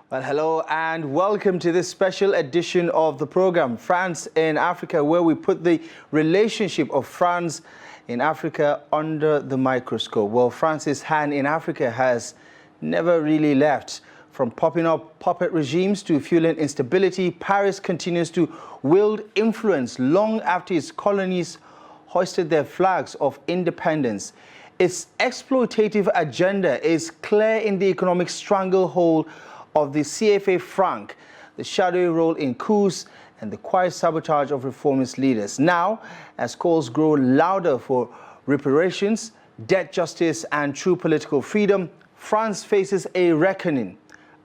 Well, hello and welcome to this special edition of the program, France in Africa, where we put the relationship of France in Africa under the microscope. Well, France's hand in Africa has never really left. From popping up puppet regimes to fueling instability, Paris continues to wield influence long after its colonies hoisted their flags of independence. Its exploitative agenda is clear in the economic stranglehold of the CFA franc, the shadowy role in coups, and the quiet sabotage of reformist leaders. Now, as calls grow louder for reparations, debt justice, and true political freedom, France faces a reckoning.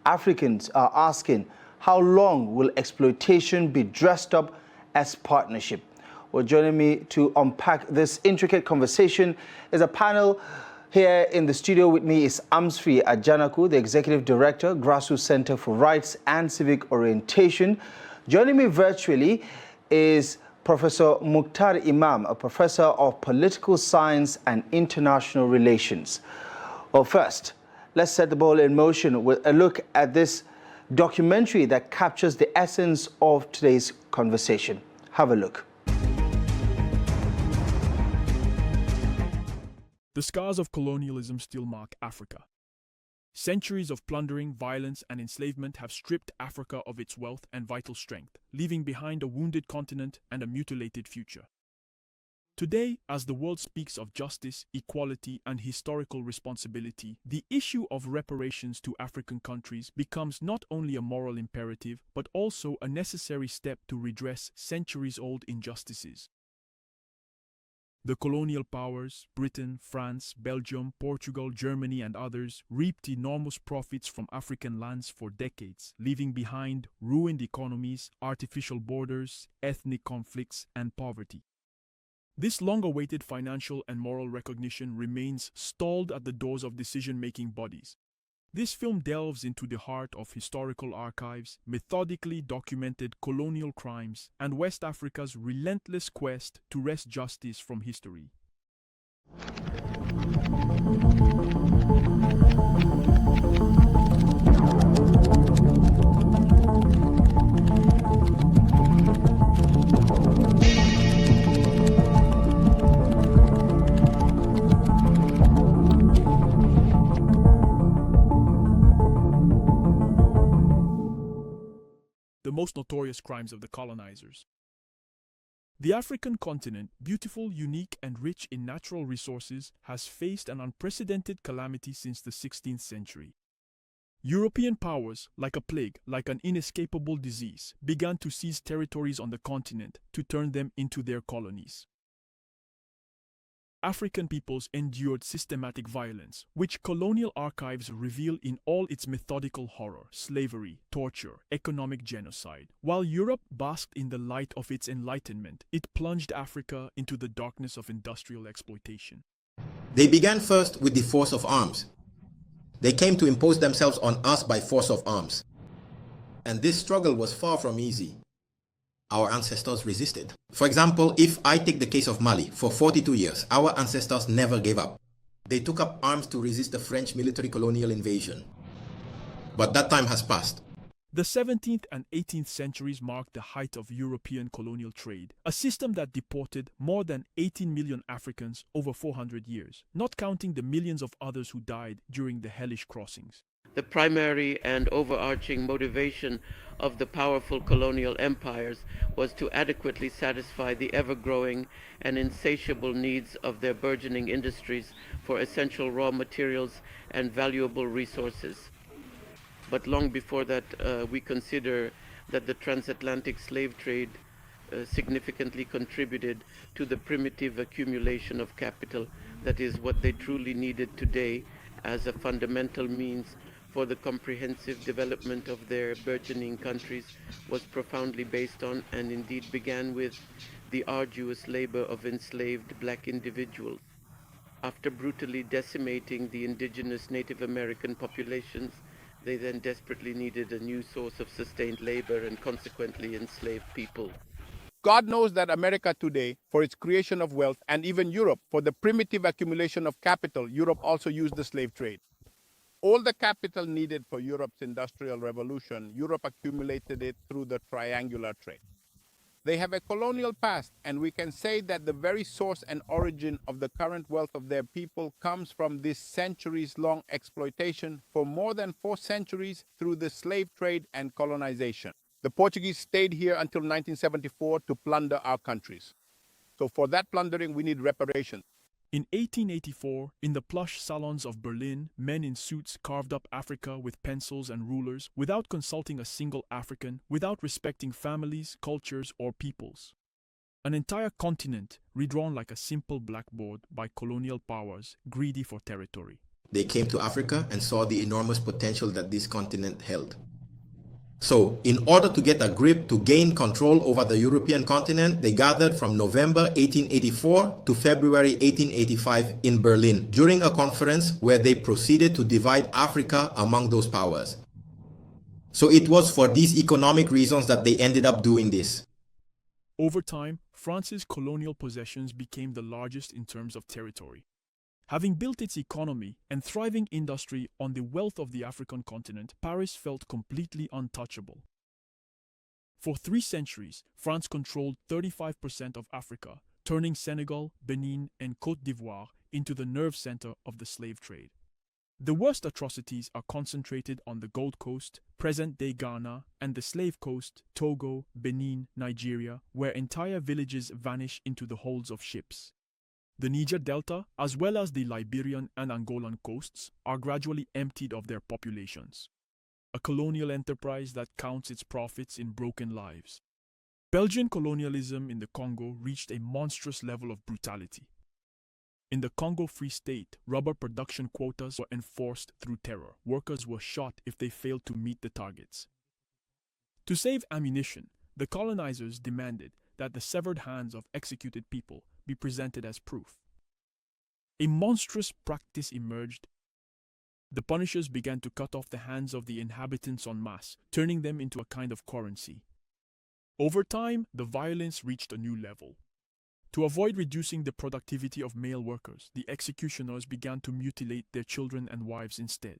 Africans are asking, how long will exploitation be dressed up as partnership? Well, joining me to unpack this intricate conversation is a panel. Here in the studio with me is Amsfree Ajanaku, the Executive Director, Grassroots Center for Rights and Civic Orientation. Joining me virtually is Professor Mukhtar Imam, a professor of political science and international relations. Well, first, let's set the ball in motion with a look at this documentary that captures the essence of today's conversation. Have a look. The scars of colonialism still mark Africa. Centuries of plundering, violence, and enslavement have stripped Africa of its wealth and vital strength, leaving behind a wounded continent and a mutilated future. Today, as the world speaks of justice, equality, and historical responsibility, the issue of reparations to African countries becomes not only a moral imperative, but also a necessary step to redress centuries-old injustices. The colonial powers, Britain, France, Belgium, Portugal, Germany, and others, reaped enormous profits from African lands for decades, leaving behind ruined economies, artificial borders, ethnic conflicts, and poverty. This long-awaited financial and moral recognition remains stalled at the doors of decision-making bodies. This film delves into the heart of historical archives, methodically documented colonial crimes, and West Africa's relentless quest to wrest justice from history. The most notorious crimes of the colonizers. The African continent, beautiful, unique, and rich in natural resources, has faced an unprecedented calamity since the 16th century. European powers, like a plague, like an inescapable disease, began to seize territories on the continent to turn them into their colonies. African peoples endured systematic violence, which colonial archives reveal in all its methodical horror: slavery, torture, economic genocide. While Europe basked in the light of its enlightenment, it plunged Africa into the darkness of industrial exploitation. They began first with the force of arms. They came to impose themselves on us by force of arms. And this struggle was far from easy. Our ancestors resisted. For example, if I take the case of Mali, for 42 years, our ancestors never gave up. They took up arms to resist the French military colonial invasion. But that time has passed. The 17th and 18th centuries marked the height of European colonial trade, a system that deported more than 18 million Africans over 400 years, not counting the millions of others who died during the hellish crossings. The primary and overarching motivation of the powerful colonial empires was to adequately satisfy the ever-growing and insatiable needs of their burgeoning industries for essential raw materials and valuable resources. But long before that, we consider that the transatlantic slave trade significantly contributed to the primitive accumulation of capital that is what they truly needed today as a fundamental means for the comprehensive development of their burgeoning countries, was profoundly based on, and indeed began with, the arduous labor of enslaved black individuals. After brutally decimating the indigenous Native American populations, they then desperately needed a new source of sustained labor and consequently enslaved people. God knows that America today, for its creation of wealth, and even Europe, for the primitive accumulation of capital, Europe also used the slave trade. All the capital needed for Europe's industrial revolution, Europe accumulated it through the triangular trade. They have a colonial past, and we can say that the very source and origin of the current wealth of their people comes from this centuries-long exploitation for more than 4 centuries through the slave trade and colonization. The Portuguese stayed here until 1974 to plunder our countries. So for that plundering, we need reparations. In 1884, in the plush salons of Berlin, men in suits carved up Africa with pencils and rulers without consulting a single African, without respecting families, cultures, or peoples. An entire continent redrawn like a simple blackboard by colonial powers greedy for territory. They came to Africa and saw the enormous potential that this continent held. So, in order to get a grip to gain control over the European continent, they gathered from November 1884 to February 1885 in Berlin during a conference where they proceeded to divide Africa among those powers. So it was for these economic reasons that they ended up doing this. Over time, France's colonial possessions became the largest in terms of territory. Having built its economy and thriving industry on the wealth of the African continent, Paris felt completely untouchable. For 3 centuries, France controlled 35% of Africa, turning Senegal, Benin, and Côte d'Ivoire into the nerve center of the slave trade. The worst atrocities are concentrated on the Gold Coast, present-day Ghana, and the Slave Coast, Togo, Benin, Nigeria, where entire villages vanish into the holds of ships. The Niger Delta, as well as the Liberian and Angolan coasts, are gradually emptied of their populations. A colonial enterprise that counts its profits in broken lives. Belgian colonialism in the Congo reached a monstrous level of brutality. In the Congo Free State, rubber production quotas were enforced through terror. Workers were shot if they failed to meet the targets. To save ammunition, the colonizers demanded that the severed hands of executed people be presented as proof. A monstrous practice emerged. The punishers began to cut off the hands of the inhabitants en masse, turning them into a kind of currency. Over time, the violence reached a new level. To avoid reducing the productivity of male workers, the executioners began to mutilate their children and wives instead.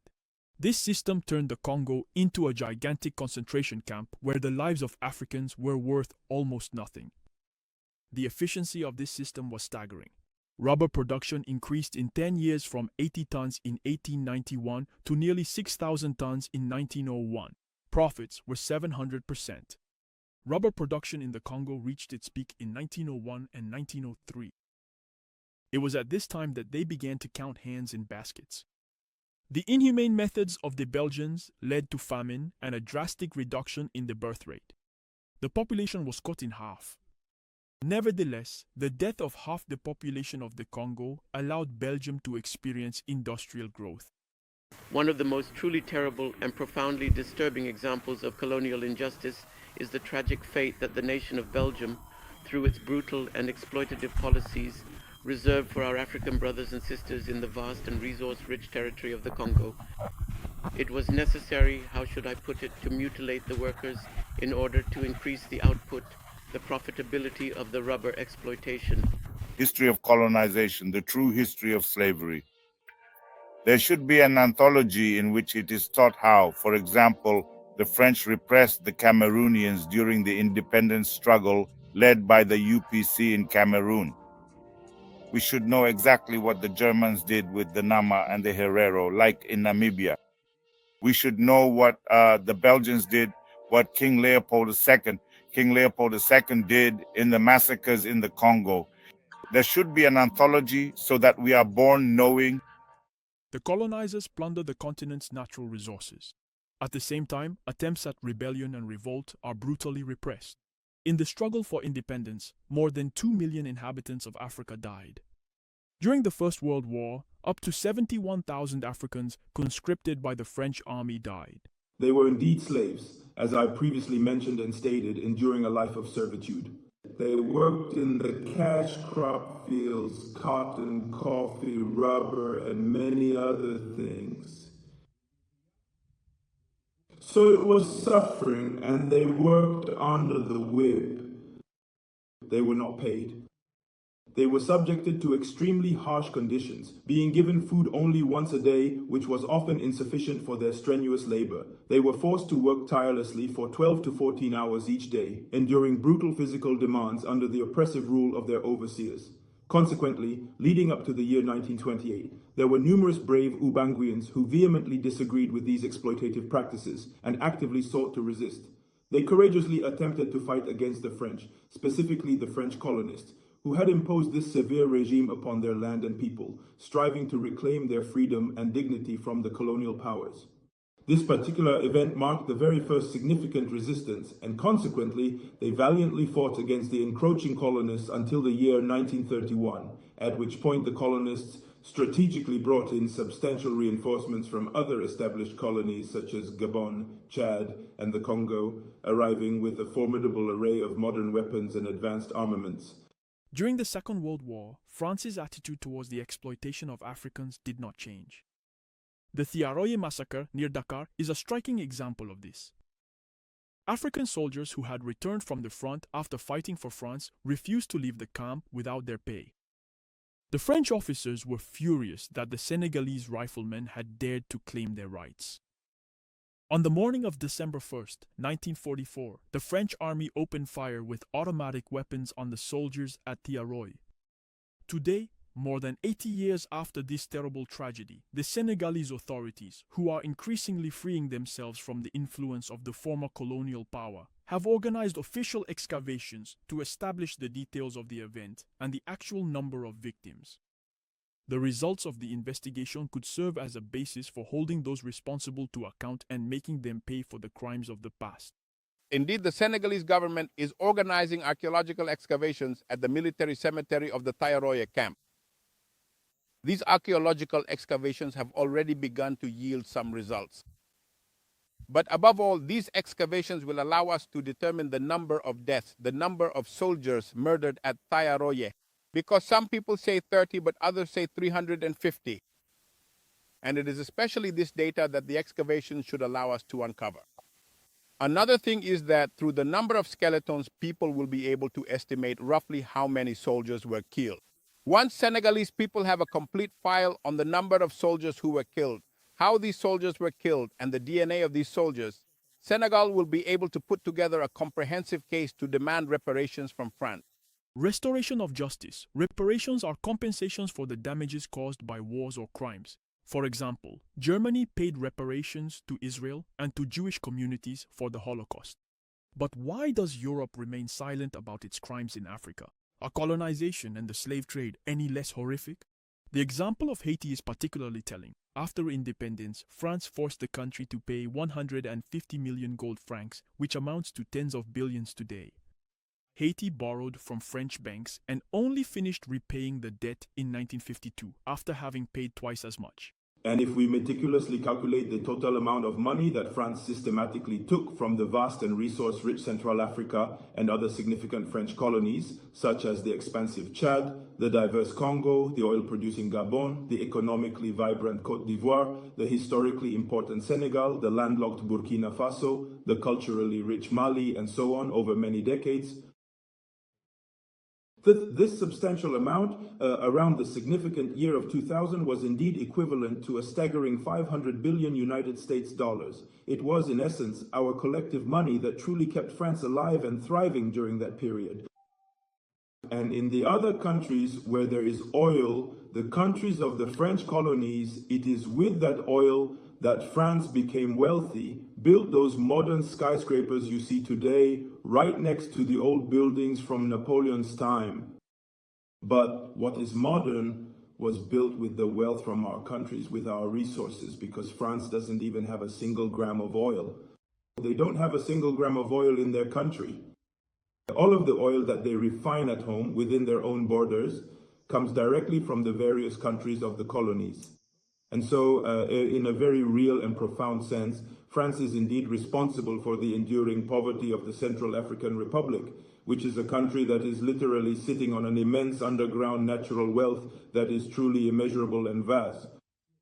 This system turned the Congo into a gigantic concentration camp where the lives of Africans were worth almost nothing. The efficiency of this system was staggering. Rubber production increased in 10 years from 80 tons in 1891 to nearly 6,000 tons in 1901. Profits were 700%. Rubber production in the Congo reached its peak in 1901 and 1903. It was at this time that they began to count hands in baskets. The inhumane methods of the Belgians led to famine and a drastic reduction in the birth rate. The population was cut in half. Nevertheless, the death of half the population of the Congo allowed Belgium to experience industrial growth. One of the most truly terrible and profoundly disturbing examples of colonial injustice is the tragic fate that the nation of Belgium, through its brutal and exploitative policies, reserved for our African brothers and sisters in the vast and resource-rich territory of the Congo. It was necessary, how should I put it, to mutilate the workers in order to increase the output, the profitability of the rubber exploitation. History of colonization, the true history of slavery. There should be an anthology in which it is taught how, for example, the French repressed the Cameroonians during the independence struggle led by the UPC in Cameroon. We should know exactly what the Germans did with the Nama and the Herero, like in Namibia. We should know what the Belgians did, what King Leopold II did in the massacres in the Congo. There should be an anthology so that we are born knowing. The colonizers plundered the continent's natural resources. At the same time, attempts at rebellion and revolt are brutally repressed. In the struggle for independence, more than 2 million inhabitants of Africa died. During the First World War, up to 71,000 Africans conscripted by the French army died. They were indeed slaves, as I previously mentioned and stated, enduring a life of servitude. They worked in the cash crop fields, cotton, coffee, rubber, and many other things. So it was suffering, and they worked under the whip. They were not paid. They were subjected to extremely harsh conditions, being given food only once a day, which was often insufficient for their strenuous labor. They were forced to work tirelessly for 12 to 14 hours each day, enduring brutal physical demands under the oppressive rule of their overseers. Consequently, leading up to the year 1928, there were numerous brave Ubanguians who vehemently disagreed with these exploitative practices and actively sought to resist. They courageously attempted to fight against the French, specifically the French colonists, who had imposed this severe regime upon their land and people, striving to reclaim their freedom and dignity from the colonial powers. This particular event marked the very first significant resistance, and consequently, they valiantly fought against the encroaching colonists until the year 1931, at which point the colonists strategically brought in substantial reinforcements from other established colonies such as Gabon, Chad, and the Congo, arriving with a formidable array of modern weapons and advanced armaments. During the Second World War, France's attitude towards the exploitation of Africans did not change. The Thiaroye massacre near Dakar is a striking example of this. African soldiers who had returned from the front after fighting for France refused to leave the camp without their pay. The French officers were furious that the Senegalese riflemen had dared to claim their rights. On the morning of December 1st, 1944, the French army opened fire with automatic weapons on the soldiers at Thiaroye. Today, more than 80 years after this terrible tragedy, the Senegalese authorities, who are increasingly freeing themselves from the influence of the former colonial power, have organized official excavations to establish the details of the event and the actual number of victims. The results of the investigation could serve as a basis for holding those responsible to account and making them pay for the crimes of the past. Indeed, the Senegalese government is organizing archaeological excavations at the military cemetery of the Thiaroye camp. These archaeological excavations have already begun to yield some results. But above all, these excavations will allow us to determine the number of deaths, the number of soldiers murdered at Thiaroye, because some people say 30, but others say 350. And it is especially this data that the excavations should allow us to uncover. Another thing is that through the number of skeletons, people will be able to estimate roughly how many soldiers were killed. Once Senegalese people have a complete file on the number of soldiers who were killed, how these soldiers were killed, and the DNA of these soldiers, Senegal will be able to put together a comprehensive case to demand reparations from France. Restoration of justice. Reparations are compensations for the damages caused by wars or crimes. For example, Germany paid reparations to Israel and to Jewish communities for the Holocaust. But why does Europe remain silent about its crimes in Africa? Are colonization and the slave trade any less horrific? The example of Haiti is particularly telling. After independence, France forced the country to pay 150 million gold francs, which amounts to tens of billions today. Haiti borrowed from French banks and only finished repaying the debt in 1952 after having paid twice as much. And if we meticulously calculate the total amount of money that France systematically took from the vast and resource-rich Central Africa and other significant French colonies, such as the expansive Chad, the diverse Congo, the oil-producing Gabon, the economically vibrant Côte d'Ivoire, the historically important Senegal, the landlocked Burkina Faso, the culturally rich Mali, and so on over many decades, this substantial amount around the significant year of 2000 was indeed equivalent to a staggering 500 billion United States dollars. It was, in essence, our collective money that truly kept France alive and thriving during that period. And in the other countries where there is oil, the countries of the French colonies, it is with that oil that France became wealthy, built those modern skyscrapers you see today right next to the old buildings from Napoleon's time. But what is modern was built with the wealth from our countries, with our resources, because France doesn't even have a single gram of oil. They don't have a single gram of oil in their country. All of the oil that they refine at home within their own borders comes directly from the various countries of the colonies. And so, in a very real and profound sense, France is indeed responsible for the enduring poverty of the Central African Republic, which is a country that is literally sitting on an immense underground natural wealth that is truly immeasurable and vast.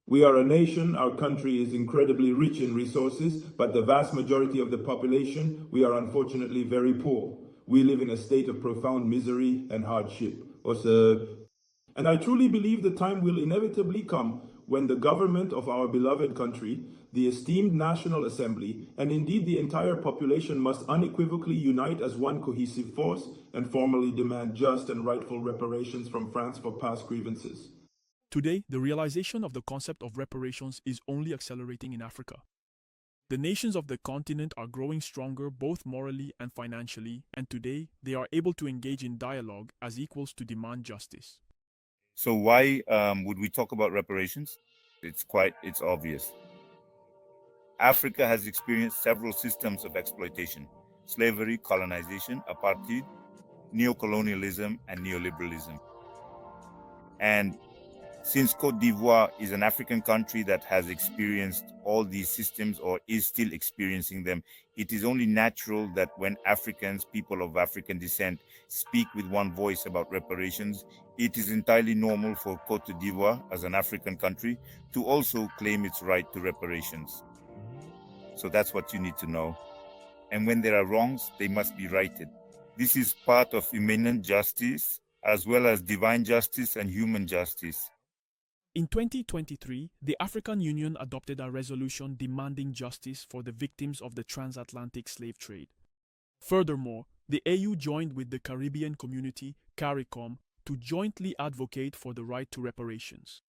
We are a nation, our country is incredibly rich in resources, but the vast majority of the population, we are unfortunately very poor. We live in a state of profound misery and hardship. And I truly believe the time will inevitably come when the government of our beloved country, the esteemed National Assembly, and indeed the entire population must unequivocally unite as one cohesive force and formally demand just and rightful reparations from France for past grievances. Today, the realization of the concept of reparations is only accelerating in Africa. The nations of the continent are growing stronger both morally and financially, and today they are able to engage in dialogue as equals to demand justice. So why would we talk about reparations? It's obvious. Africa has experienced several systems of exploitation: slavery, colonization, apartheid, neocolonialism, and neoliberalism. And since Cote d'Ivoire is an African country that has experienced all these systems or is still experiencing them, it is only natural that when Africans, people of African descent, speak with one voice about reparations, it is entirely normal for Cote d'Ivoire, as an African country, to also claim its right to reparations. So that's what you need to know. And when there are wrongs, they must be righted. This is part of immanent justice, as well as divine justice and human justice. In 2023, the African Union adopted a resolution demanding justice for the victims of the transatlantic slave trade. Furthermore, the AU joined with the Caribbean Community, CARICOM, to jointly advocate for the right to reparations.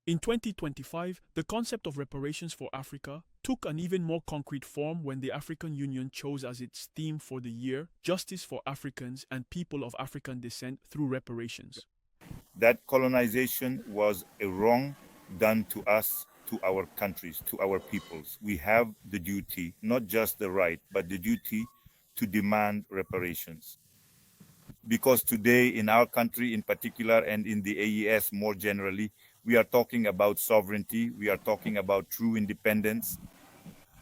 In 2025, the concept of reparations for Africa took an even more concrete form when the African Union chose as its theme for the year Justice for Africans and People of African Descent through Reparations. That colonization was a wrong done to us, to our countries, to our peoples. We have the duty, not just the right, but the duty to demand reparations. Because today in our country in particular and in the AES more generally, we are talking about sovereignty, we are talking about true independence.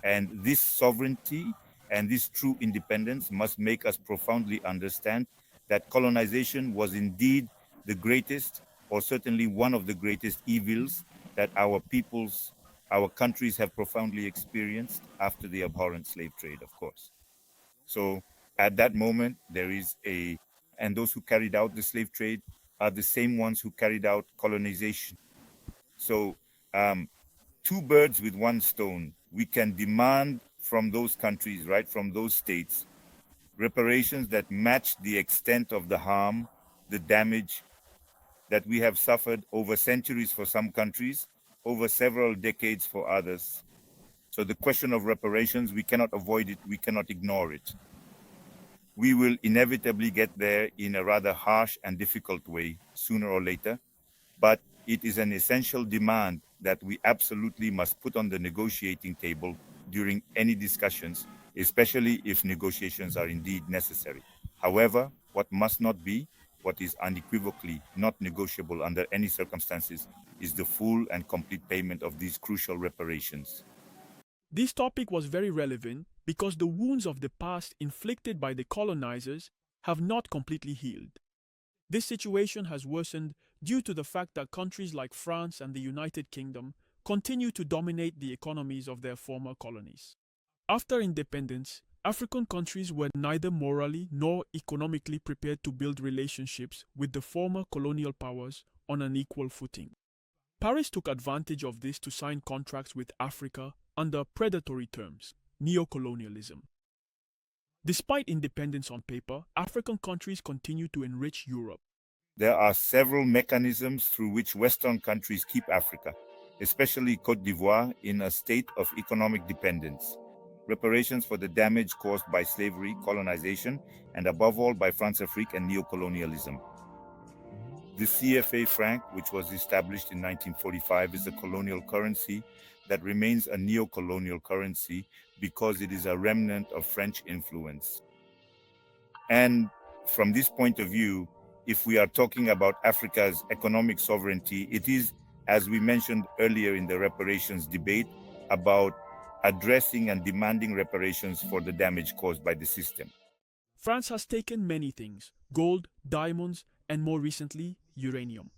And this sovereignty and this true independence must make us profoundly understand that colonization was indeed the greatest, or certainly one of the greatest evils that our peoples, our countries have profoundly experienced after the abhorrent slave trade, of course. So at that moment, and those who carried out the slave trade are the same ones who carried out colonization. So two birds with one stone. We can demand from those countries, right, from those states, reparations that match the extent of the harm, the damage that we have suffered over centuries for some countries, over several decades for others. So the question of reparations, we cannot avoid it, we cannot ignore it. We will inevitably get there in a rather harsh and difficult way, sooner or later, but it is an essential demand that we absolutely must put on the negotiating table during any discussions, especially if negotiations are indeed necessary. However, what must not be, what is unequivocally not negotiable under any circumstances, is the full and complete payment of these crucial reparations. This topic was very relevant because the wounds of the past inflicted by the colonizers have not completely healed. This situation has worsened due to the fact that countries like France and the United Kingdom continue to dominate the economies of their former colonies. After independence, African countries were neither morally nor economically prepared to build relationships with the former colonial powers on an equal footing. Paris took advantage of this to sign contracts with Africa under predatory terms, neocolonialism. Despite independence on paper, African countries continue to enrich Europe. There are several mechanisms through which Western countries keep Africa, especially Cote d'Ivoire, in a state of economic dependence. Reparations for the damage caused by slavery, colonization, and above all by France-Afrique and neocolonialism. The CFA franc, which was established in 1945, is a colonial currency that remains a neo-colonial currency because it is a remnant of French influence. And from this point of view, if we are talking about Africa's economic sovereignty, it is, as we mentioned earlier in the reparations debate, about addressing and demanding reparations for the damage caused by the system. France has taken many things: gold, diamonds, and more recently, uranium.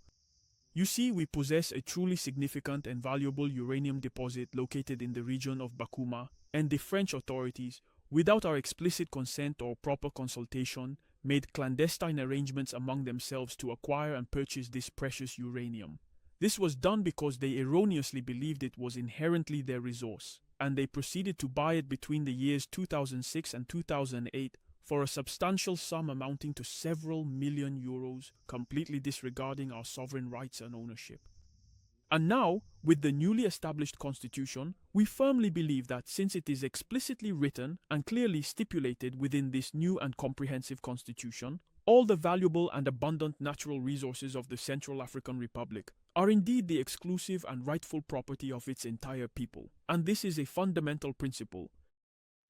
You see, we possess a truly significant and valuable uranium deposit located in the region of Bakouma, and the French authorities, without our explicit consent or proper consultation, made clandestine arrangements among themselves to acquire and purchase this precious uranium. This was done because they erroneously believed it was inherently their resource, and they proceeded to buy it between the years 2006 and 2008 for a substantial sum amounting to several million euros, completely disregarding our sovereign rights and ownership. And now, with the newly established constitution, we firmly believe that since it is explicitly written and clearly stipulated within this new and comprehensive constitution, all the valuable and abundant natural resources of the Central African Republic are indeed the exclusive and rightful property of its entire people, and this is a fundamental principle.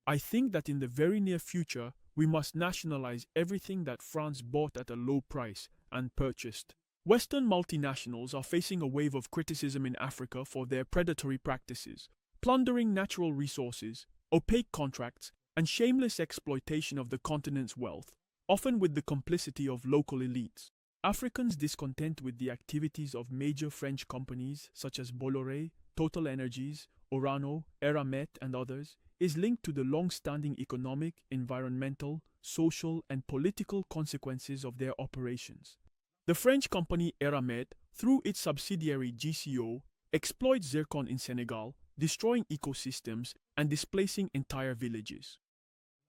I think that in the very near future, we must nationalize everything that France bought at a low price and purchased. Western multinationals are facing a wave of criticism in Africa for their predatory practices, plundering natural resources, opaque contracts, and shameless exploitation of the continent's wealth, often with the complicity of local elites. Africans discontent with the activities of major French companies such as Bolloré, Total Energies, Orano, Eramet, and others is linked to the long-standing economic, environmental, social, and political consequences of their operations. The French company Eramet, through its subsidiary GCO, exploits zircon in Senegal, destroying ecosystems and displacing entire villages.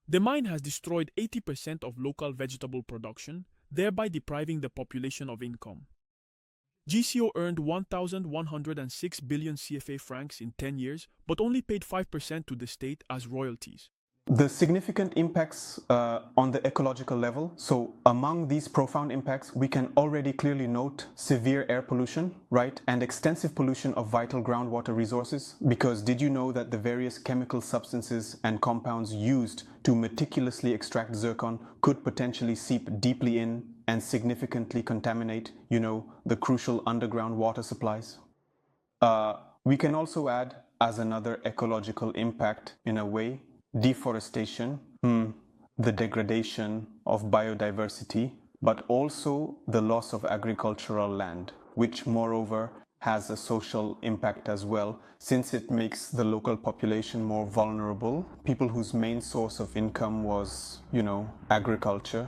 The mine has destroyed 80% of local vegetable production, thereby depriving the population of income. GCO earned 1,106 billion CFA francs in 10 years, but only paid 5% to the state as royalties. The significant impacts on the ecological level. So among these profound impacts, we can already clearly note severe air pollution, right? And extensive pollution of vital groundwater resources. Because did you know that the various chemical substances and compounds used to meticulously extract zircon could potentially seep deeply in and significantly contaminate, the crucial underground water supplies? We can also add, as another ecological impact in a way, deforestation, the degradation of biodiversity, but also the loss of agricultural land, which moreover has a social impact as well, since it makes the local population more vulnerable, people whose main source of income was, agriculture.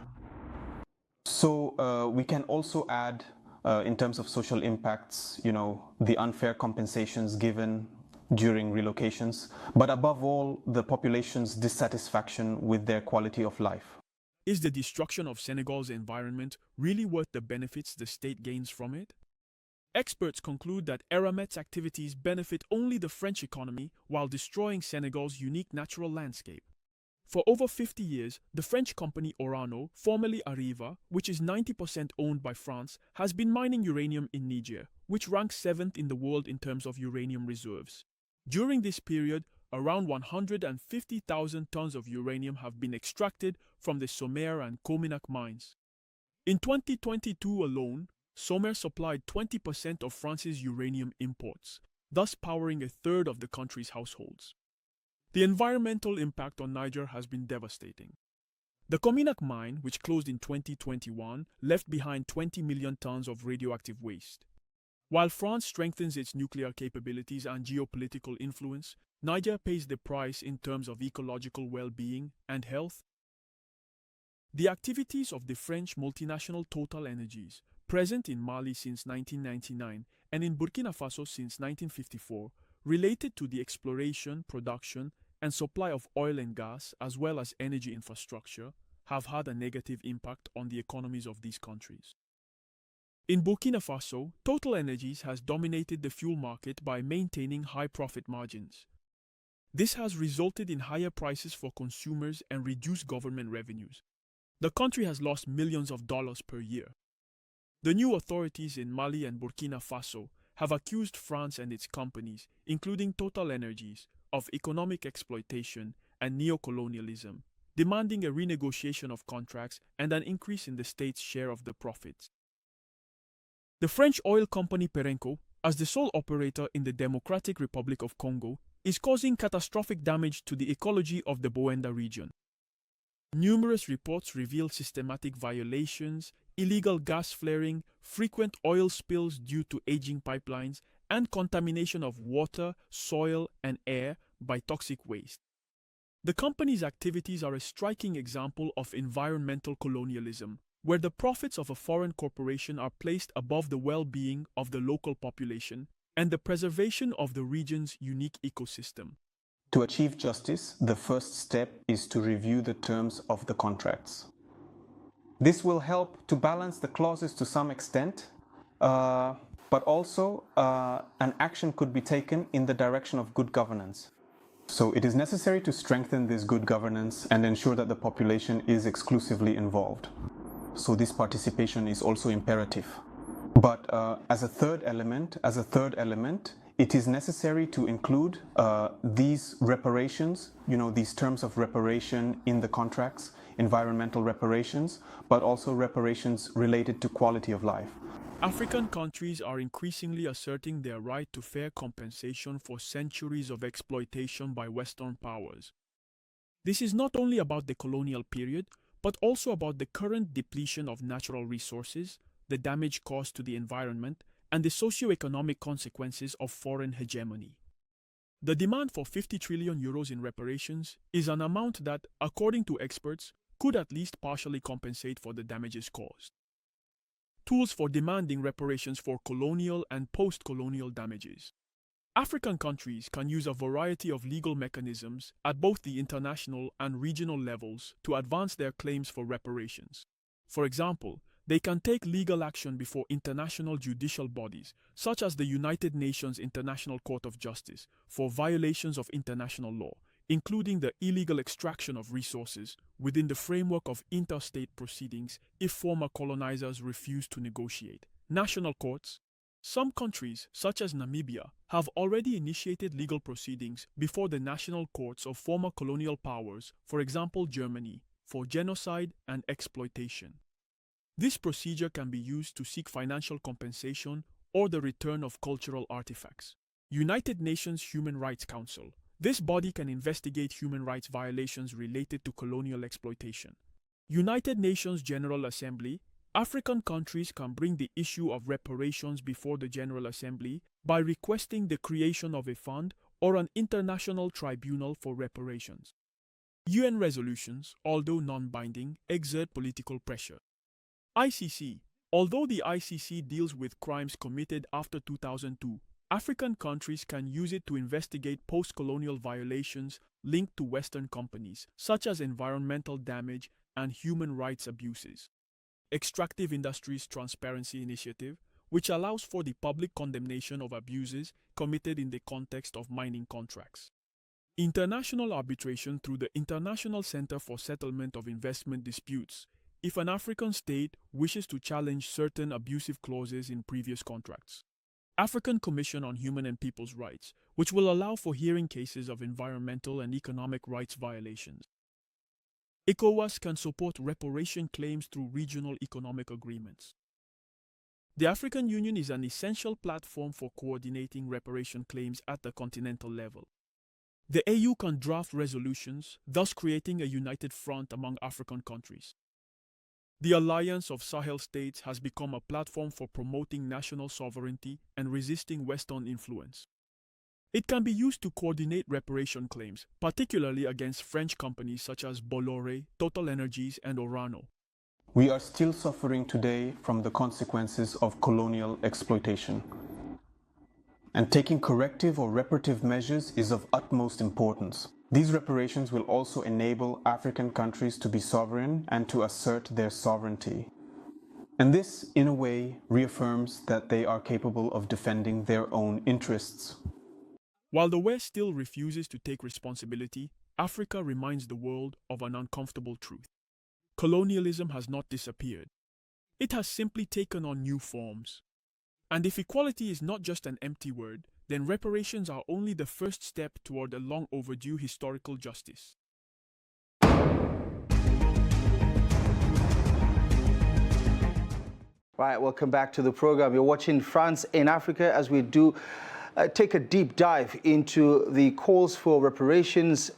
So we can also add, in terms of social impacts, the unfair compensations given during relocations, but above all, the population's dissatisfaction with their quality of life. Is the destruction of Senegal's environment really worth the benefits the state gains from it? Experts conclude that Eramet's activities benefit only the French economy while destroying Senegal's unique natural landscape. For over 50 years, the French company Orano, formerly Areva, which is 90% owned by France, has been mining uranium in Niger, which ranks 7th in the world in terms of uranium reserves. During this period, around 150,000 tons of uranium have been extracted from the Somer and Kominak mines. In 2022 alone, Somer supplied 20% of France's uranium imports, thus powering a third of the country's households. The environmental impact on Niger has been devastating. The Kominak mine, which closed in 2021, left behind 20 million tons of radioactive waste. While France strengthens its nuclear capabilities and geopolitical influence, Niger pays the price in terms of ecological well-being and health. The activities of the French multinational Total Energies, present in Mali since 1999 and in Burkina Faso since 1954, related to the exploration, production, and supply of oil and gas, as well as energy infrastructure, have had a negative impact on the economies of these countries. In Burkina Faso, Total Energies has dominated the fuel market by maintaining high profit margins. This has resulted in higher prices for consumers and reduced government revenues. The country has lost millions of dollars per year. The new authorities in Mali and Burkina Faso have accused France and its companies, including Total Energies, of economic exploitation and neocolonialism, demanding a renegotiation of contracts and an increase in the state's share of the profits. The French oil company Perenco, as the sole operator in the Democratic Republic of Congo, is causing catastrophic damage to the ecology of the Boenda region. Numerous reports reveal systematic violations, illegal gas flaring, frequent oil spills due to aging pipelines, and contamination of water, soil, and air by toxic waste. The company's activities are a striking example of environmental colonialism, where the profits of a foreign corporation are placed above the well-being of the local population and the preservation of the region's unique ecosystem. To achieve justice, the first step is to review the terms of the contracts. This will help to balance the clauses to some extent, but also an action could be taken in the direction of good governance. So it is necessary to strengthen this good governance and ensure that the population is exclusively involved. So this participation is also imperative. But as a third element, it is necessary to include these reparations, these terms of reparation in the contracts, environmental reparations, but also reparations related to quality of life. African countries are increasingly asserting their right to fair compensation for centuries of exploitation by Western powers. This is not only about the colonial period, but also about the current depletion of natural resources, the damage caused to the environment, and the socio-economic consequences of foreign hegemony. The demand for 50 trillion euros in reparations is an amount that, according to experts, could at least partially compensate for the damages caused. Tools for demanding reparations for colonial and post-colonial damages. African countries can use a variety of legal mechanisms at both the international and regional levels to advance their claims for reparations. For example, they can take legal action before international judicial bodies, such as the United Nations International Court of Justice, for violations of international law, including the illegal extraction of resources within the framework of interstate proceedings if former colonizers refuse to negotiate. National courts. Some countries, such as Namibia, have already initiated legal proceedings before the national courts of former colonial powers, for example Germany, for genocide and exploitation. This procedure can be used to seek financial compensation or the return of cultural artifacts. United Nations Human Rights Council. This body can investigate human rights violations related to colonial exploitation. United Nations General Assembly. African countries can bring the issue of reparations before the General Assembly by requesting the creation of a fund or an international tribunal for reparations. UN resolutions, although non-binding, exert political pressure. ICC. Although the ICC deals with crimes committed after 2002, African countries can use it to investigate post-colonial violations linked to Western companies, such as environmental damage and human rights abuses. Extractive Industries Transparency Initiative, which allows for the public condemnation of abuses committed in the context of mining contracts. International arbitration through the International Center for Settlement of Investment Disputes, if an African state wishes to challenge certain abusive clauses in previous contracts. African Commission on Human and People's Rights, which will allow for hearing cases of environmental and economic rights violations. ECOWAS can support reparation claims through regional economic agreements. The African Union is an essential platform for coordinating reparation claims at the continental level. The AU can draft resolutions, thus creating a united front among African countries. The Alliance of Sahel States has become a platform for promoting national sovereignty and resisting Western influence. It can be used to coordinate reparation claims, particularly against French companies such as Bolloré, Total Energies, and Orano. We are still suffering today from the consequences of colonial exploitation. And taking corrective or reparative measures is of utmost importance. These reparations will also enable African countries to be sovereign and to assert their sovereignty. And this, in a way, reaffirms that they are capable of defending their own interests. While the West still refuses to take responsibility, Africa reminds the world of an uncomfortable truth. Colonialism has not disappeared. It has simply taken on new forms. And if equality is not just an empty word, then reparations are only the first step toward a long overdue historical justice. Right, welcome back to the program. You're watching France in Africa as we do take a deep dive into the calls for reparations,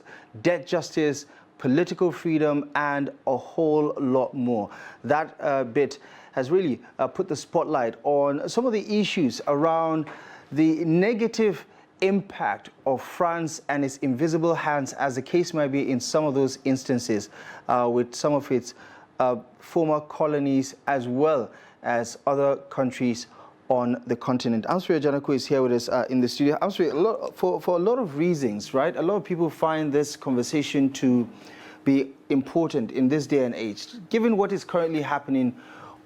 debt justice, political freedom, and a whole lot more. That bit has really put the spotlight on some of the issues around the negative impact of France and its invisible hands, as the case might be in some of those instances, with some of its former colonies as well as other countries on the continent. Amsfree Ajanaku is here with us in the studio. Amsfree, for a lot of reasons, right? A lot of people find this conversation to be important in this day and age, given what is currently happening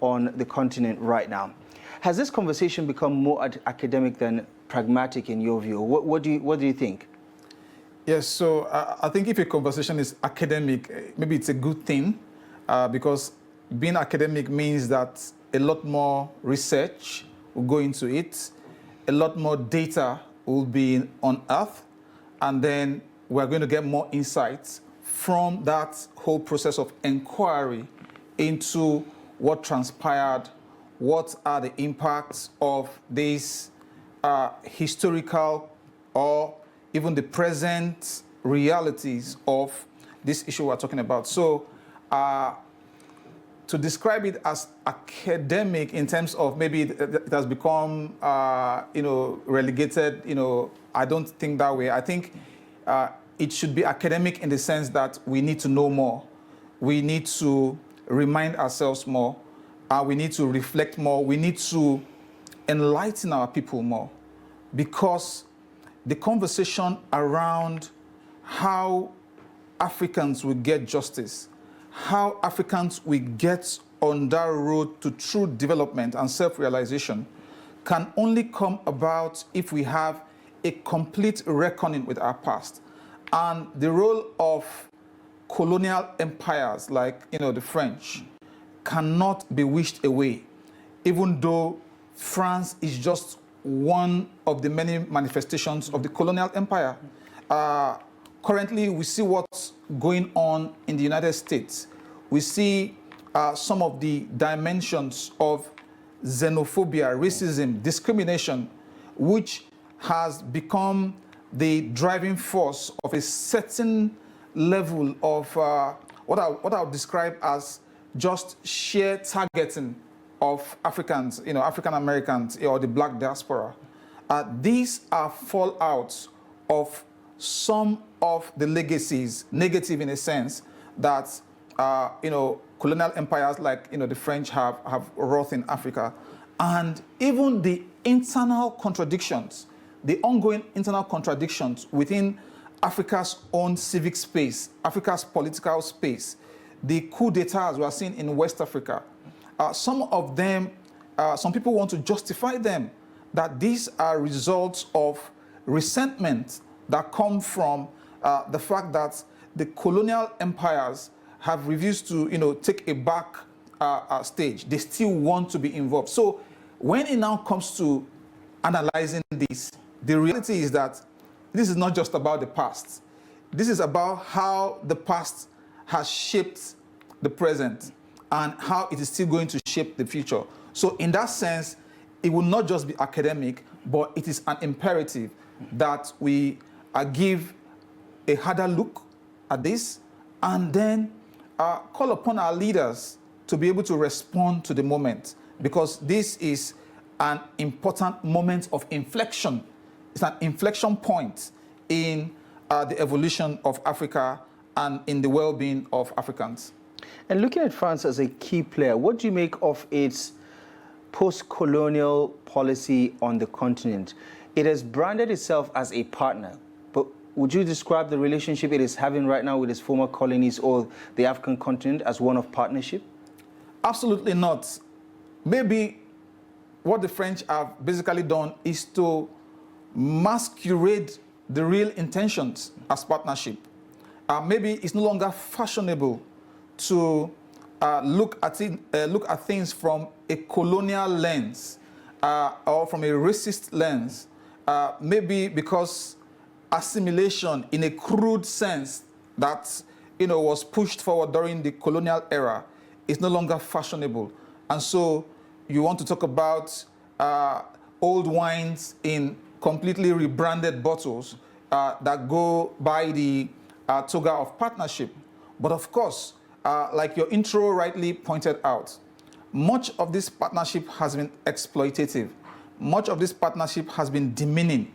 on the continent right now. Has this conversation become more academic than pragmatic in your view? What do you think? Yes, so I think if a conversation is academic, maybe it's a good thing, because being academic means that a lot more research will go into it, a lot more data will be unearthed, and then we're going to get more insights from that whole process of inquiry into what transpired, what are the impacts of these historical or even the present realities of this issue we're talking about. So to describe it as academic in terms of maybe it has become, relegated, I don't think that way. I think it should be academic in the sense that we need to know more. We need to remind ourselves more. We need to reflect more. We need to enlighten our people more, because the conversation around how Africans will get justice, how Africans will get on that road to true development and self-realization can only come about if we have a complete reckoning with our past. And the role of colonial empires like the French cannot be wished away, even though France is just one of the many manifestations of the colonial empire. Currently, we see what's going on in the United States. We see some of the dimensions of xenophobia, racism, discrimination, which has become the driving force of a certain level of what I would describe as just sheer targeting of Africans, African Americans or the black diaspora. These are fallouts of some of the legacies, negative in a sense, that colonial empires like the French have wrought in Africa, and even the internal contradictions, the ongoing internal contradictions within Africa's own civic space, Africa's political space, the coup d'etats we are seeing in West Africa. Some of them, some people want to justify them, that these are results of resentment that come from the fact that the colonial empires have refused to, take a back stage. They still want to be involved. So when it now comes to analyzing this, the reality is that this is not just about the past. This is about how the past has shaped the present and how it is still going to shape the future. So in that sense, it will not just be academic, but it is an imperative that we give a harder look at this and then call upon our leaders to be able to respond to the moment, because this is an important moment of inflection. It's an inflection point in the evolution of Africa and in the well-being of Africans. And looking at France as a key player, what do you make of its post-colonial policy on the continent? It has branded itself as a partner, but would you describe the relationship it is having right now with its former colonies or the African continent as one of partnership? Absolutely not. Maybe what the French have basically done is to masquerade the real intentions as partnership. Maybe it's no longer fashionable to look at things from a colonial lens or from a racist lens. Maybe because assimilation in a crude sense that was pushed forward during the colonial era is no longer fashionable. And so you want to talk about old wines in completely rebranded bottles that go by the toga of partnership. But of course, like your intro rightly pointed out, much of this partnership has been exploitative. Much of this partnership has been demeaning.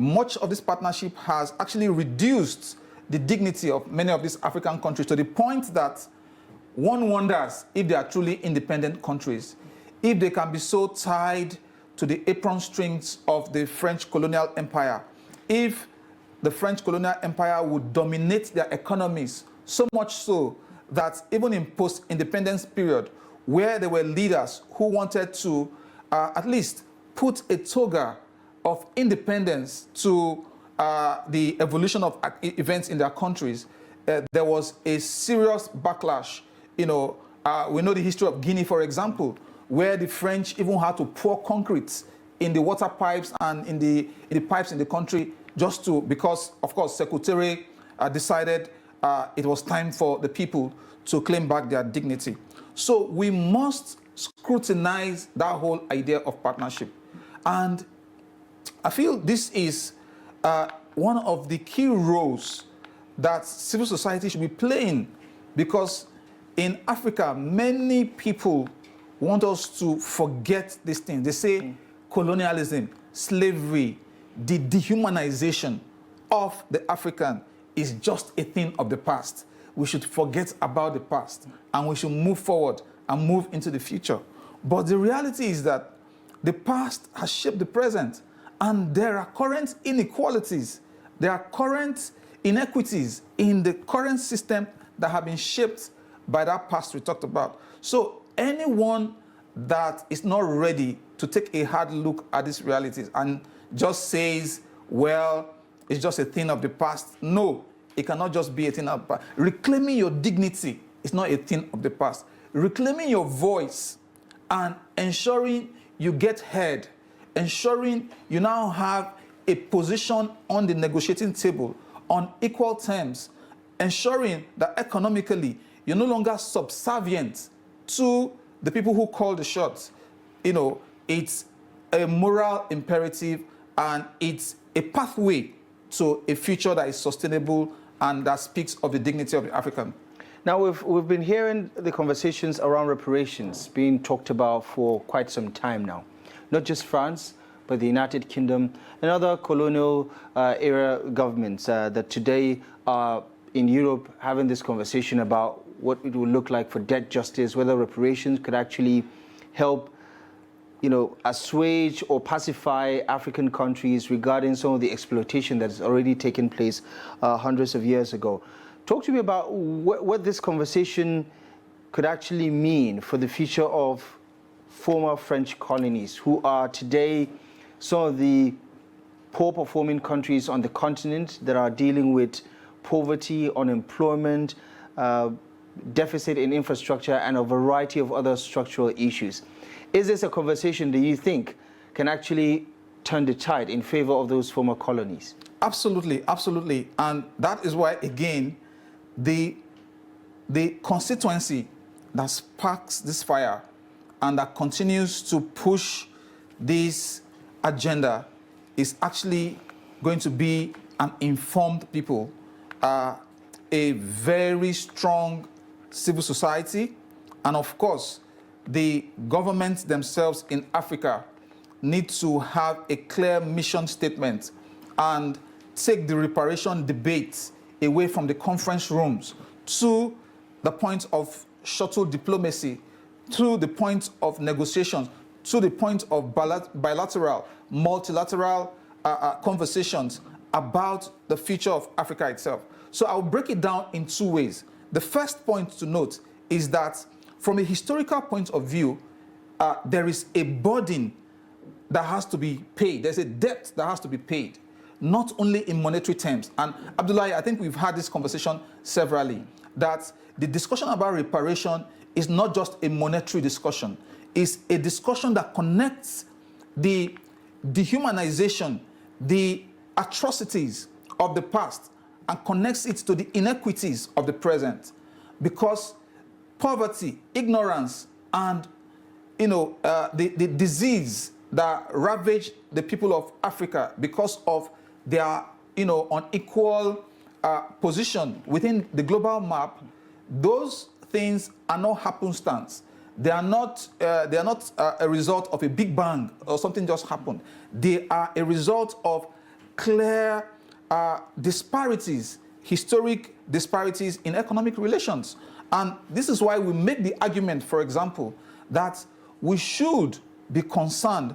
much of this partnership has actually reduced the dignity of many of these African countries to the point that one wonders if they are truly independent countries, if they can be so tied to the apron strings of the French colonial empire, if the French colonial empire would dominate their economies so much so that even in post-independence period, where there were leaders who wanted to at least put a toga of independence to the evolution of events in their countries, there was a serious backlash. We know the history of Guinea, for example, where the French even had to pour concrete in the water pipes and in the pipes in the country just because, of course, Secretary decided it was time for the people to claim back their dignity. So we must scrutinize that whole idea of partnership. And I feel this is one of the key roles that civil society should be playing, because in Africa, many people want us to forget these things. They say colonialism, slavery, the dehumanization of the African is just a thing of the past. We should forget about the past and we should move forward and move into the future. But the reality is that the past has shaped the present, and there are current inequalities, there are current inequities in the current system that have been shaped by that past we talked about. So anyone that is not ready to take a hard look at these realities and just says, well, it's just a thing of the past. No, it cannot just be a thing of the past. Reclaiming your dignity is not a thing of the past. Reclaiming your voice and ensuring you get heard, ensuring you now have a position on the negotiating table on equal terms, ensuring that economically you're no longer subservient to the people who call the shots. It's a moral imperative, and it's a pathway to a future that is sustainable and that speaks of the dignity of the African. Now, we've been hearing the conversations around reparations being talked about for quite some time now. Not just France, but the United Kingdom and other colonial era governments that today are in Europe having this conversation about what it will look like for debt justice, whether reparations could actually help assuage or pacify African countries regarding some of the exploitation that has already taken place hundreds of years ago. Talk to me about what this conversation could actually mean for the future of former French colonies, who are today some of the poor performing countries on the continent that are dealing with poverty, unemployment, deficit in infrastructure, and a variety of other structural issues. Is this a conversation that you think can actually turn the tide in favor of those former colonies? Absolutely, absolutely. And that is why, again, the constituency that sparks this fire and that continues to push this agenda is actually going to be an informed people, a very strong civil society, and of course, the governments themselves in Africa need to have a clear mission statement and take the reparation debate away from the conference rooms to the point of shuttle diplomacy, to the point of negotiations, to the point of bilateral, multilateral conversations about the future of Africa itself. So I'll break it down in two ways. The first point to note is that from a historical point of view, there is a burden that has to be paid. There's a debt that has to be paid, not only in monetary terms. And Abdullahi, I think we've had this conversation severally, that the discussion about reparation is not just a monetary discussion. It's a discussion that connects the dehumanization, the atrocities of the past, and connects it to the inequities of the present. Because poverty, ignorance, and the disease that ravaged the people of Africa because of their unequal position within the global map, those things are not happenstance. They are not a result of a big bang or something just happened. They are a result of clear disparities, historic disparities in economic relations. And this is why we make the argument, for example, that we should be concerned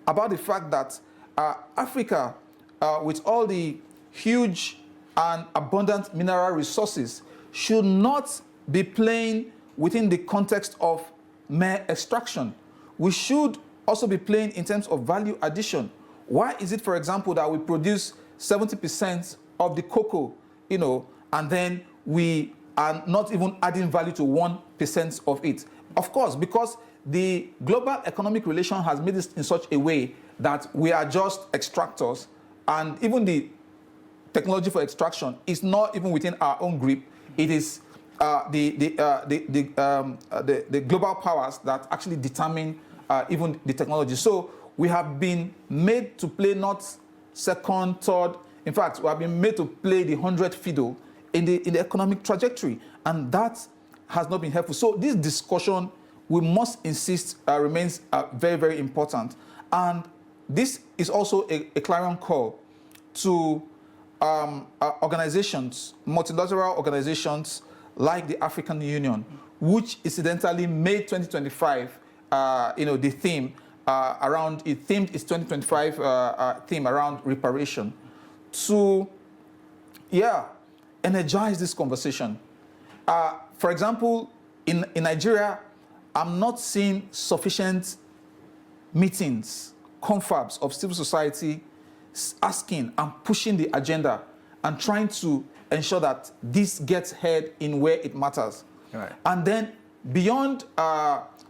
about the fact that Africa, with all the huge and abundant mineral resources, should not be playing within the context of mere extraction. We should also be playing in terms of value addition. Why is it, for example, that we produce 70% of the cocoa, and then we are not even adding value to 1% of it? Of course, because the global economic relation has made this in such a way that we are just extractors, and even the technology for extraction is not even within our own grip. It is the global powers that actually determine even the technology. So we have been made to play not second, third. In fact, we have been made to play the 100th fiddle in the economic trajectory, and that has not been helpful. So this discussion, we must insist, remains very, very important. And this is also a clarion call to organizations, multilateral organizations like the African Union, which incidentally made 2025, the theme around, it themed its 2025 theme around reparation, to, energize this conversation. For example, in Nigeria, I'm not seeing sufficient meetings, confabs of civil society asking and pushing the agenda and trying to ensure that this gets heard in where it matters. Right. And then beyond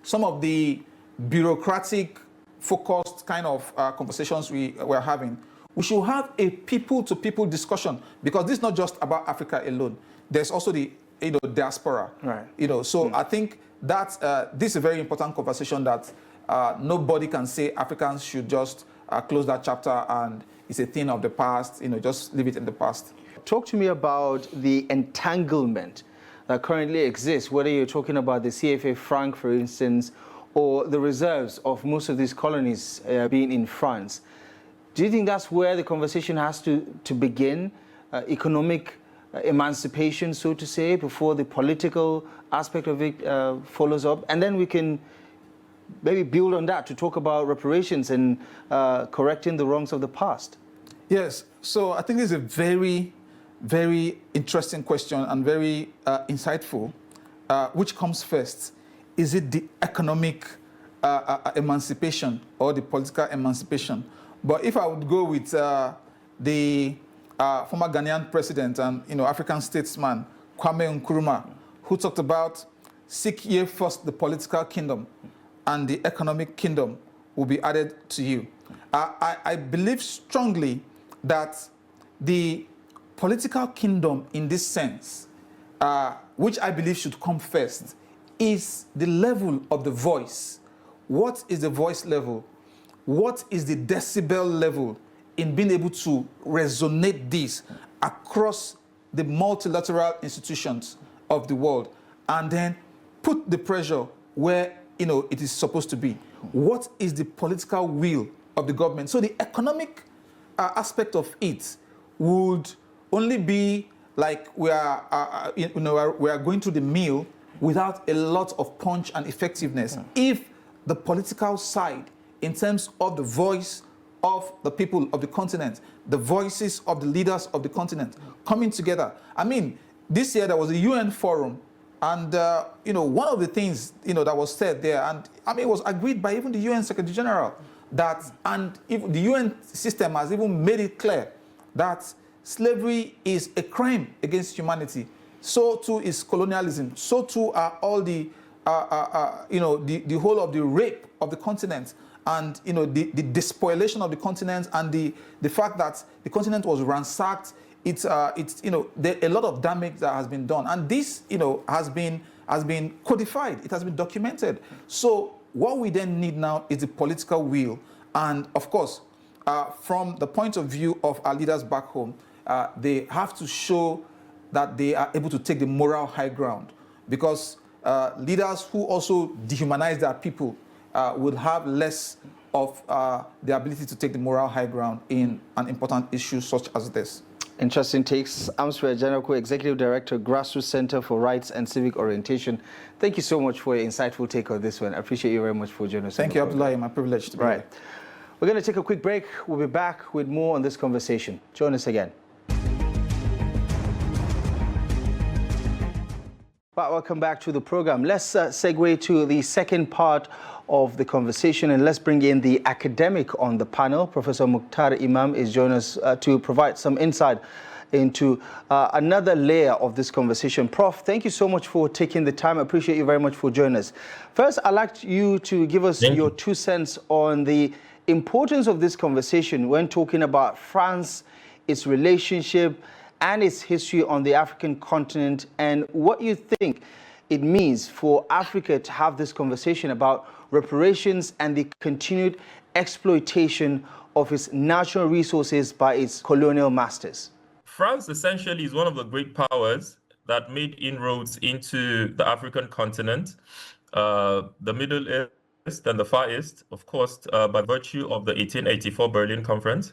some of the bureaucratic, focused kind of conversations we're having, we should have a people-to-people discussion, because this is not just about Africa alone. There's also the diaspora. Right. So I think that this is a very important conversation that nobody can say Africans should just close that chapter and it's a thing of the past, just leave it in the past. Talk to me about the entanglement that currently exists, whether you're talking about the CFA franc, for instance, or the reserves of most of these colonies being in France. Do you think that's where the conversation has to begin, economic emancipation, so to say, before the political aspect of it follows up? And then we can maybe build on that to talk about reparations and correcting the wrongs of the past. Yes, so I think this is a very, very interesting question and very insightful. Which comes first? Is it the economic emancipation or the political emancipation? But if I would go with the former Ghanaian president and African statesman Kwame Nkrumah, who talked about seek ye first the political kingdom, and the economic kingdom will be added to you. I believe strongly that the political kingdom in this sense, which I believe should come first, is the level of the voice. What is the voice level? What is the decibel level in being able to resonate this across the multilateral institutions of the world, and then put the pressure where it is supposed to be? What is the political will of the government? So the economic aspect of it would only be like we are going to the meal without a lot of punch and effectiveness. If the political side, in terms of the voice of the people of the continent, the voices of the leaders of the continent coming together. I mean, this year there was a UN forum, and one of the things that was said there, and I mean it was agreed by even the UN Secretary General, that, and if the UN system has even made it clear that slavery is a crime against humanity. So too is colonialism. So too are all the the whole of the rape of the continent, and the despoilation of the continent, and the fact that the continent was ransacked. It's there a lot of damage that has been done, and this has been codified. It has been documented. So what we then need now is the political will, and of course, from the point of view of our leaders back home, they have to show that they are able to take the moral high ground, because leaders who also dehumanize their people will have less of the ability to take the moral high ground in an important issue such as this. Interesting takes. Amsfree Ajanaku, Executive Director, Grassroots Center for Rights and Civic Orientation. Thank you so much for your insightful take on this one. I appreciate you very much for joining us. Thank you, Abdullahi. My privilege to be here. We're going to take a quick break. We'll be back with more on this conversation. Join us again. Welcome back to the program. Let's segue to the second part of the conversation, and let's bring in the academic on the panel. Professor Mukhtar Imam is joining us to provide some insight into another layer of this conversation. Prof, thank you so much for taking the time. I appreciate you very much for joining us. First, I'd like you to give us your 2 cents on the importance of this conversation when talking about France, its relationship, and its history on the African continent, and what you think it means for Africa to have this conversation about reparations and the continued exploitation of its natural resources by its colonial masters. France essentially is one of the great powers that made inroads into the African continent, the Middle East and the Far East, of course, by virtue of the 1884 Berlin Conference,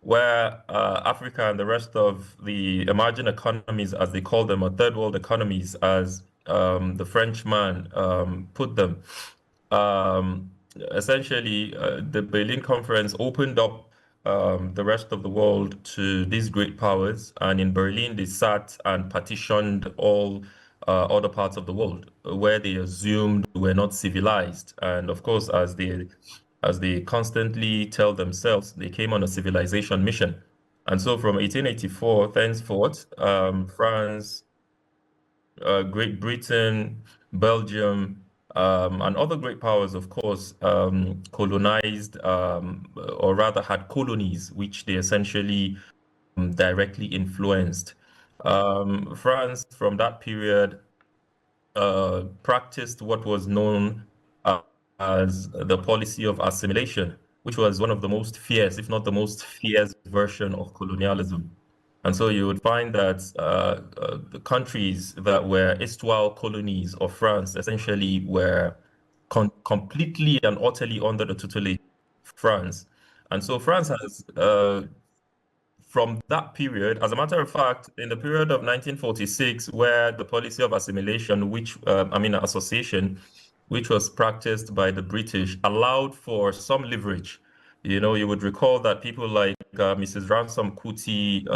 where Africa and the rest of the emerging economies, as they call them, or third world economies, as the Frenchman put them, essentially the Berlin Conference opened up the rest of the world to these great powers, and in Berlin they sat and partitioned all other parts of the world where they assumed were not civilized. And of course, as they constantly tell themselves, they came on a civilization mission. And so from 1884 thenceforth, France, Great Britain, Belgium, and other great powers, of course, colonized, or rather had colonies, which they essentially directly influenced. France, from that period, practiced what was known as the policy of assimilation, which was one of the most fierce, if not the most fierce version of colonialism. And so you would find that the countries that were erstwhile colonies of France essentially were completely and utterly under the tutelage of France. And so France has, from that period, as a matter of fact, in the period of 1946, where the policy of assimilation, association, which was practiced by the British, allowed for some leverage. You know, you would recall that people like Mrs. Ransom Kuti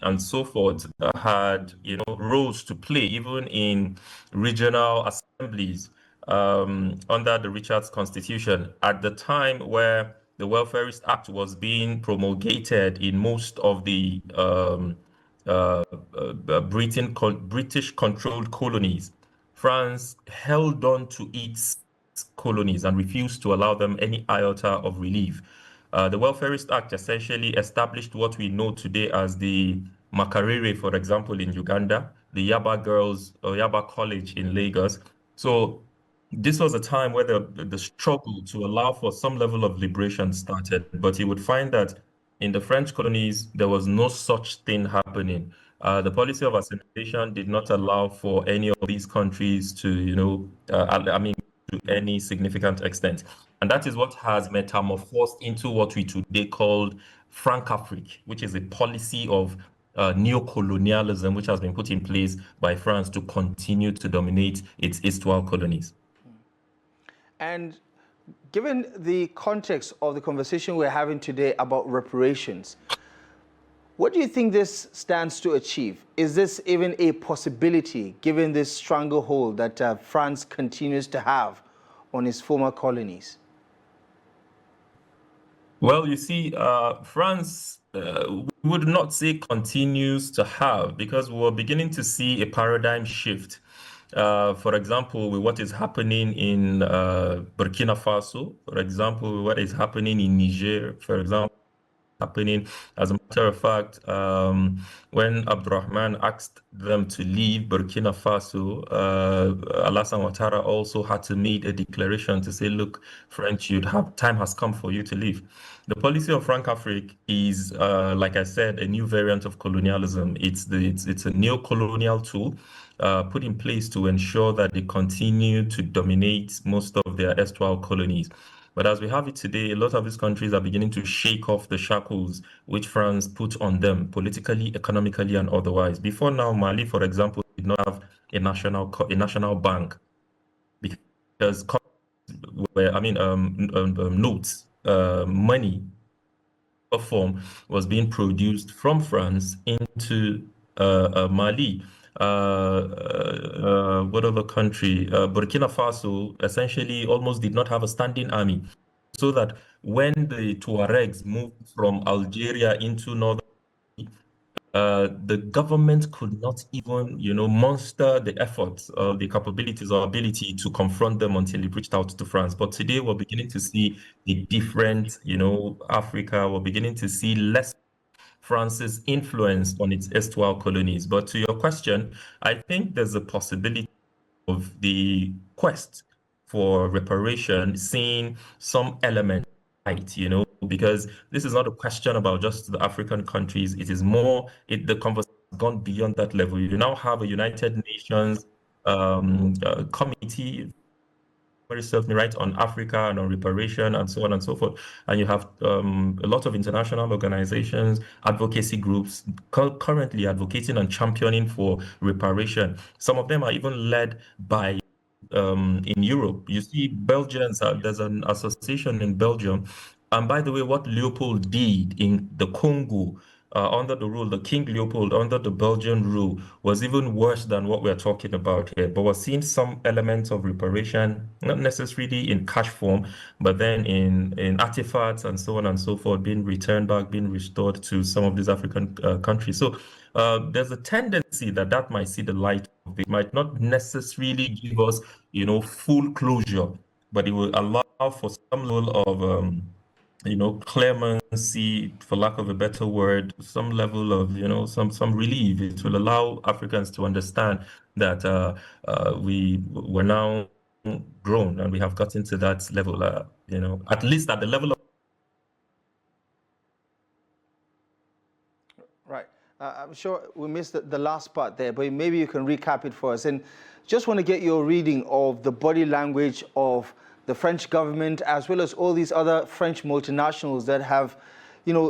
and so forth had, roles to play even in regional assemblies under the Richards Constitution at the time where the Welfarist Act was being promulgated in most of the British-controlled colonies. France held on to its colonies and refused to allow them any iota of relief. The Welfarist Act essentially established what we know today as the Makerere, for example, in Uganda, the Yaba Girls or Yaba College in Lagos. So this was a time where the struggle to allow for some level of liberation started, but you would find that in the French colonies, there was no such thing happening. The policy of assimilation did not allow for any of these countries to, to any significant extent. And that is what has metamorphosed into what we today call Francafrique, which is a policy of neo-colonialism, which has been put in place by France to continue to dominate its erstwhile colonies. And given the context of the conversation we're having today about reparations, what do you think this stands to achieve? Is this even a possibility, given this stranglehold that France continues to have on its former colonies? Well, you see, France would not say continues to have, because we're beginning to see a paradigm shift. For example, with what is happening in Burkina Faso, for example, what is happening in Niger, for example, happening. As a matter of fact, when Abdurrahman asked them to leave Burkina Faso, Alassane Ouattara also had to make a declaration to say, look, French, time has come for you to leave. The policy of Francafrique is, like I said, a new variant of colonialism. It's a neo-colonial tool put in place to ensure that they continue to dominate most of their erstwhile colonies. But as we have it today, a lot of these countries are beginning to shake off the shackles which France put on them politically, economically, and otherwise. Before now, Mali, for example, did not have a national bank because notes, money form was being produced from France into Mali. What other country? Burkina Faso essentially almost did not have a standing army. So that when the Tuaregs moved from Algeria into northern, the government could not even, muster the efforts, the capabilities or ability to confront them until it reached out to France. But today we're beginning to see a different, Africa. We're beginning to see less France's influence on its erstwhile colonies. But to your question, I think there's a possibility of the quest for reparation seeing some element, right, because this is not a question about just the African countries. It is more, the conversation has gone beyond that level. You now have a United Nations committee, serves me right, on Africa and on reparation and so on and so forth. And you have a lot of international organizations, advocacy groups currently advocating and championing for reparation. Some of them are even led by in Europe. You see, Belgians, there's an association in Belgium. And by the way, what Leopold did in the Congo under the rule, the King Leopold under the Belgian rule, was even worse than what we're talking about here. But we're seeing some elements of reparation, not necessarily in cash form, but then in artifacts and so on and so forth, being returned back, being restored to some of these African countries. So there's a tendency that might see the light of it. Might not necessarily give us, full closure, but it will allow for some level of clemency, for lack of a better word, some level of, some relief. It will allow Africans to understand that we're now grown and we have gotten to that level, at least at the level of. Right. I'm sure we missed the last part there, but maybe you can recap it for us. And just want to get your reading of the body language of the French government, as well as all these other French multinationals that have,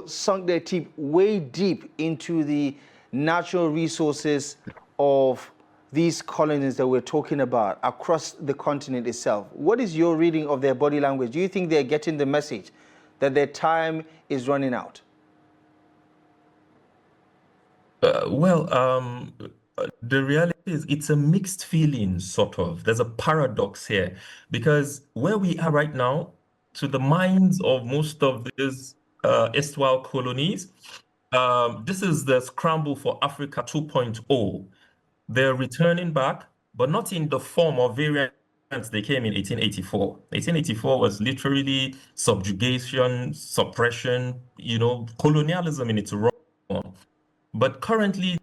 sunk their teeth way deep into the natural resources of these colonies that we're talking about across the continent itself. What is your reading of their body language? Do you think they're getting the message that their time is running out? The reality is it's a mixed feeling, sort of. There's a paradox here because where we are right now, to the minds of most of these erstwhile colonies, this is the scramble for Africa 2.0. They're returning back, but not in the form of variants they came in 1884. 1884 was literally subjugation, suppression, colonialism in its raw form. But currently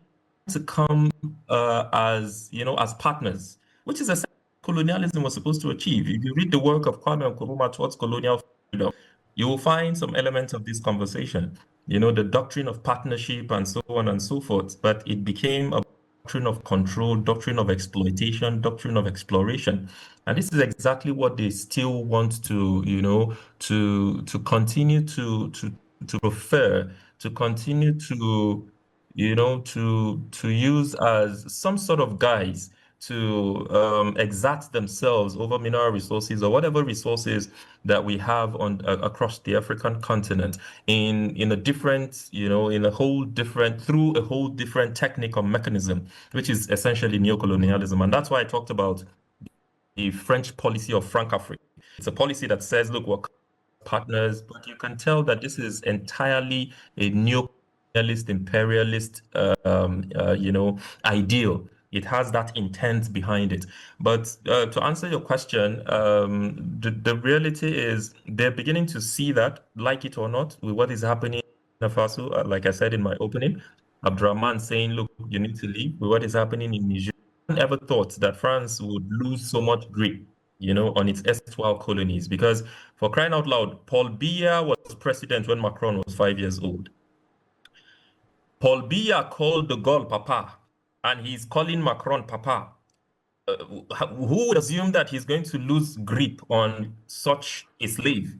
to come as partners, which is essentially colonialism was supposed to achieve. If you read the work of Kwame Nkrumah towards colonial freedom, you will find some elements of this conversation, the doctrine of partnership and so on and so forth. But it became a doctrine of control, doctrine of exploitation, doctrine of exploration. And this is exactly what they still want to, to continue to prefer, to continue to to use as some sort of guise to exact themselves over mineral resources or whatever resources that we have on across the African continent in a different, in a whole different, through a whole different technical mechanism, which is essentially neocolonialism. And that's why I talked about the French policy of Franc-Afrique. It's a policy that says, look, we're partners, but you can tell that this is entirely a imperialist, ideal. It has that intent behind it. But to answer your question, the reality is they're beginning to see that, like it or not, with what is happening in Faso. Like I said in my opening, Abdurrahman saying, look, you need to leave. With what is happening in Niger, no one ever thought that France would lose so much grip, on its erstwhile colonies. Because for crying out loud, Paul Biya was president when Macron was 5 years old. Paul Biya called de Gaulle Papa, and he's calling Macron Papa. who would assume that he's going to lose grip on such a slave?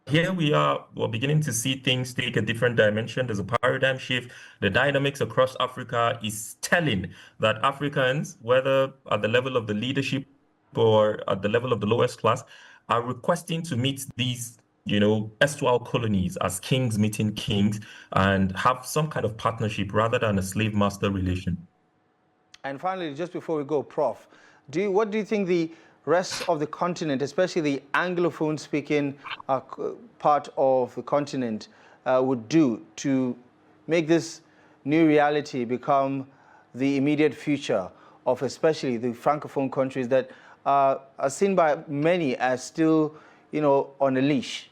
Here we're beginning to see things take a different dimension. There's a paradigm shift. The dynamics across Africa is telling that Africans, whether at the level of the leadership or at the level of the lowest class, are requesting to meet these, erstwhile colonies as kings meeting kings and have some kind of partnership rather than a slave-master relation. And finally, just before we go, Prof, what do you think the rest of the continent, especially the Anglophone-speaking part of the continent, would do to make this new reality become the immediate future of especially the Francophone countries that are seen by many as still, on a leash?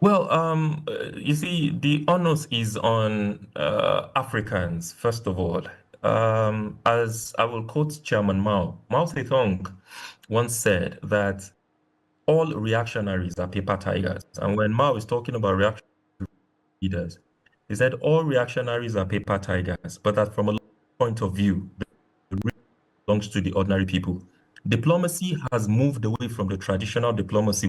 Well, you see, the onus is on Africans, first of all. As I will quote Chairman Mao Zedong once said that all reactionaries are paper tigers. And when Mao is talking about reactionary leaders, he said all reactionaries are paper tigers, but that from a point of view, it belongs to the ordinary people. Diplomacy has moved away from the traditional diplomacy.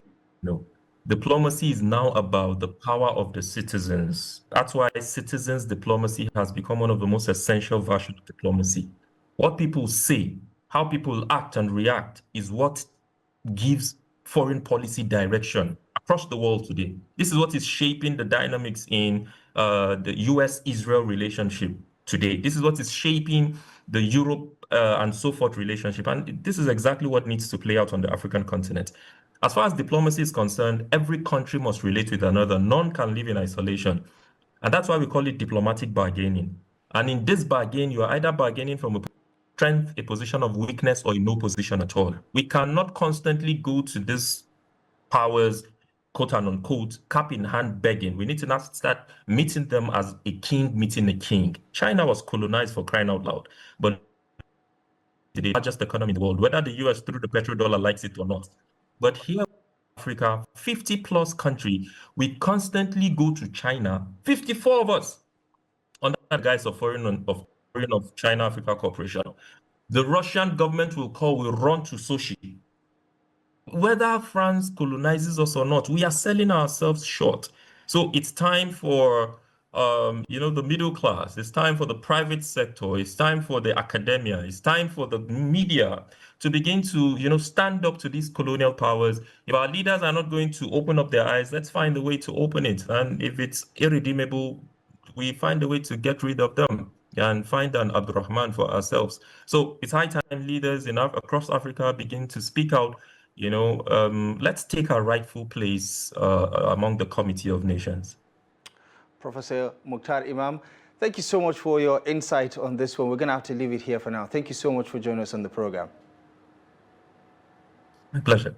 Diplomacy is now about the power of the citizens. That's why citizens diplomacy has become one of the most essential versions of diplomacy. What people say, how people act and react is what gives foreign policy direction across the world today. This is what is shaping the dynamics in the US-Israel relationship today. This is what is shaping the Europe and so forth relationship. And this is exactly what needs to play out on the African continent. As far as diplomacy is concerned, every country must relate with another. None can live in isolation. And that's why we call it diplomatic bargaining. And in this bargain, you are either bargaining from a strength, a position of weakness, or in no position at all. We cannot constantly go to these powers, quote and unquote, cap in hand begging. We need to now start meeting them as a king meeting a king. China was colonized, for crying out loud, but the largest economy in the world, whether the US through the petrodollar likes it or not. But here, Africa, 50 plus country, we constantly go to China, 54 of us, under the guise of foreign of China-Africa cooperation. The Russian government will run to Sochi. Whether France colonizes us or not, we are selling ourselves short. So it's time for the middle class. It's time for the private sector. It's time for the academia. It's time for the media to begin to, stand up to these colonial powers. If our leaders are not going to open up their eyes, let's find a way to open it. And if it's irredeemable, we find a way to get rid of them and find an Abdurrahman for ourselves. So it's high time leaders across Africa begin to speak out. Let's take our rightful place among the Committee of Nations. Professor Mukhtar Imam, thank you so much for your insight on this one. We're going to have to leave it here for now. Thank you so much for joining us on the program. My pleasure.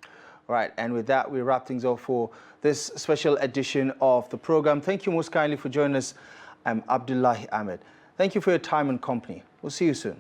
All right, and with that, we wrap things off for this special edition of the program. Thank you most kindly for joining us. I'm Abdullahi Ahmed. Thank you for your time and company. We'll see you soon.